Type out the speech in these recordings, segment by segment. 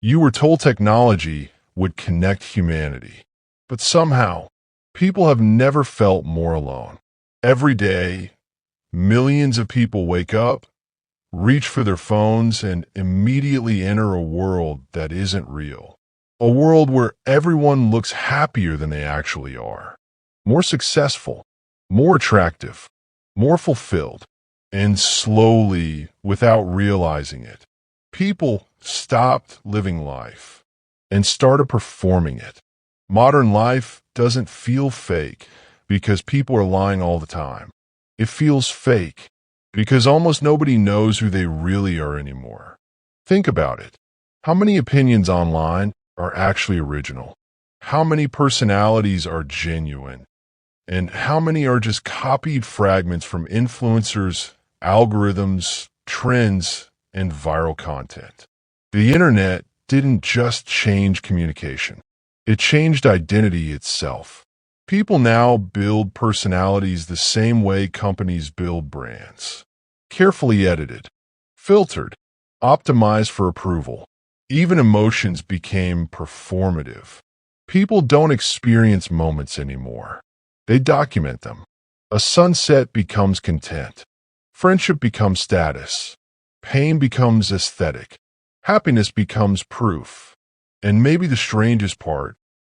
You were told technology would connect humanity, but somehow, people have never felt more alone. Every day, millions of people wake up, reach for their phones, and immediately enter a world that isn't real. A world where everyone looks happier than they actually are, more successful, more attractive, more fulfilled, and slowly, without realizing it, people stopped living life and started performing it. Modern life doesn't feel fake because people are lying all the time. It feels fake because almost nobody knows who they really are anymore. Think about it. How many opinions online are actually original? How many personalities are genuine? And how many are just copied fragments from influencers, algorithms, trends, and viral content? The internet didn't just change communication. It changed identity itself. People now build personalities the same way companies build brands. Carefully edited, filtered, optimized for approval. Even emotions became performative. People don't experience moments anymore. They document them. A sunset becomes content. Friendship becomes status. Pain becomes aesthetic. Happiness becomes proof. And maybe the strangest part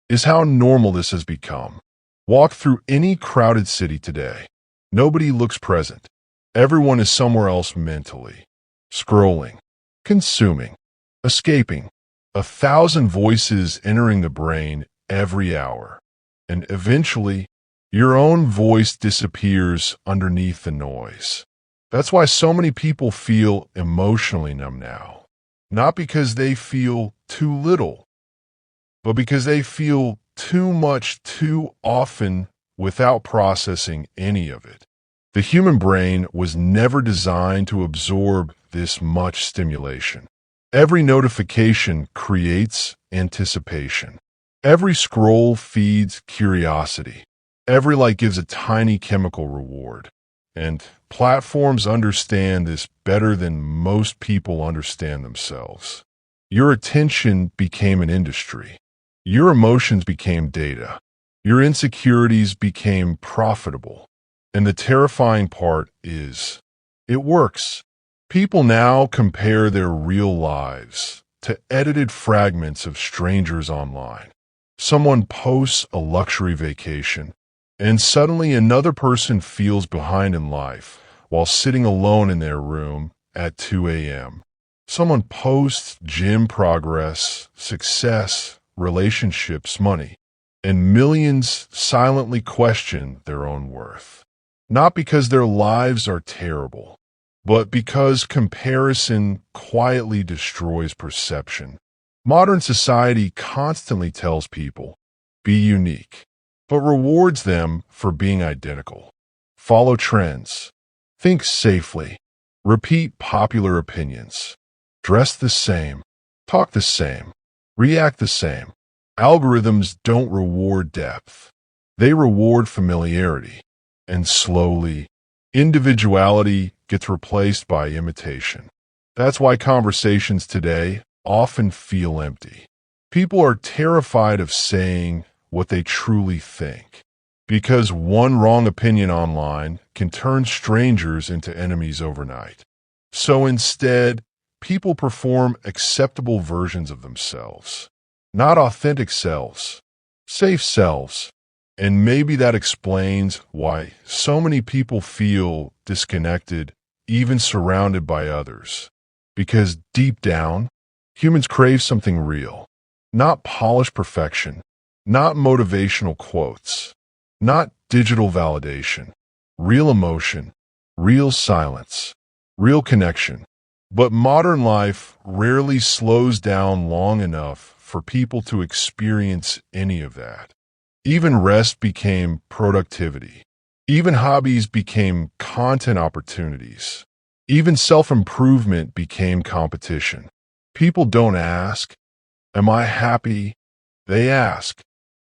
is how normal this has become. Walk through any crowded city today. Nobody looks present. Everyone is somewhere else mentally. Scrolling, consuming, escaping. 1,000 voices entering the brain every hour. And eventually, your own voice disappears underneath the noise. That's why so many people feel emotionally numb now. Not because they feel too little, but because they feel too much too often without processing any of it. The human brain was never designed to absorb this much stimulation. Every notification creates anticipation. Every scroll feeds curiosity. Every like gives a tiny chemical reward. And platforms understand this better than most people understand themselves. Your attention became an industry. Your emotions became data. Your insecurities became profitable. And the terrifying part is, it works. People now compare their real lives to edited fragments of strangers online. Someone posts a luxury vacation, and suddenly another person feels behind in life while sitting alone in their room at 2 a.m. Someone posts gym progress, success, relationships, money, and millions silently question their own worth. Not because their lives are terrible, but because comparison quietly destroys perception. Modern society constantly tells people, be unique, but rewards them for being identical. Follow trends. Think safely. Repeat popular opinions. Dress the same. Talk the same. React the same. Algorithms don't reward depth. They reward familiarity. And slowly, individuality gets replaced by imitation. That's why conversations today often feel empty. People are terrified of saying what they truly think, because one wrong opinion online can turn strangers into enemies overnight. So instead, people perform acceptable versions of themselves, not authentic selves, safe selves. And maybe that explains why so many people feel disconnected, even surrounded by others. Because deep down, humans crave something real, not polished perfection, not motivational quotes, not digital validation, real emotion, real silence, real connection. But modern life rarely slows down long enough for people to experience any of that. Even rest became productivity. Even hobbies became content opportunities. Even self-improvement became competition. People don't ask, am I happy? They ask,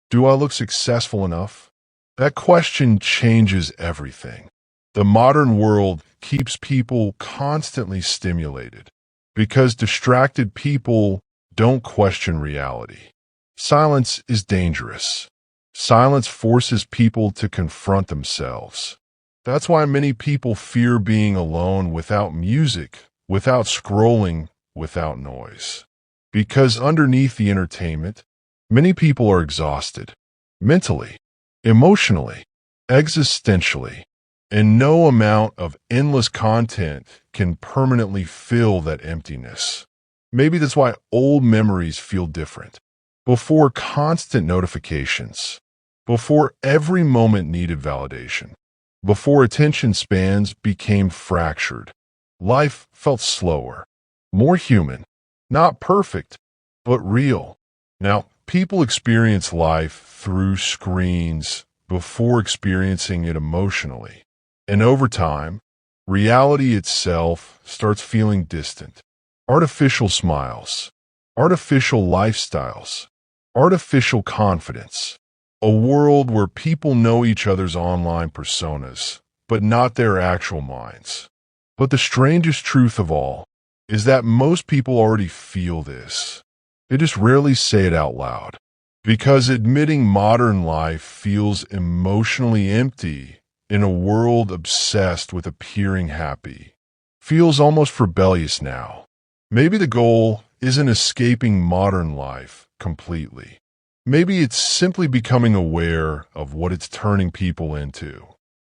do I look successful enough? That question changes everything. The modern world keeps people constantly stimulated because distracted people don't question reality. Silence is dangerous. Silence forces people to confront themselves. That's why many people fear being alone without music, without scrolling, without noise. Because underneath the entertainment, many people are exhausted. Mentally, emotionally, existentially. And no amount of endless content can permanently fill that emptiness. Maybe that's why old memories feel different. Before constant notifications, before every moment needed validation, before attention spans became fractured, life felt slower, more human, not perfect, but real. Now, people experience life through screens before experiencing it emotionally. And over time, reality itself starts feeling distant. Artificial smiles, artificial lifestyles, artificial confidence. A world where people know each other's online personas, but not their actual minds. But the strangest truth of all is that most people already feel this. They just rarely say it out loud. Because admitting modern life feels emotionally empty in a world obsessed with appearing happy, feels almost rebellious now. Maybe the goal isn't escaping modern life completely. Maybe it's simply becoming aware of what it's turning people into.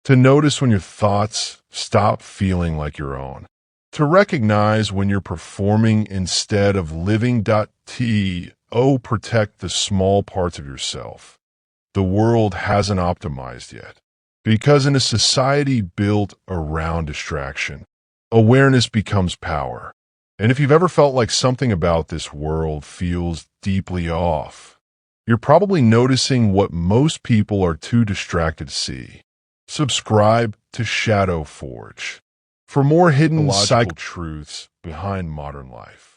To notice when your thoughts stop feeling like your own. To recognize when you're performing instead of living. Protect the small parts of yourself the world hasn't optimized yet. Because in a society built around distraction, awareness becomes power. And if you've ever felt like something about this world feels deeply off, you're probably noticing what most people are too distracted to see. Subscribe to Shadow Forge for more hidden psychological truths behind modern life.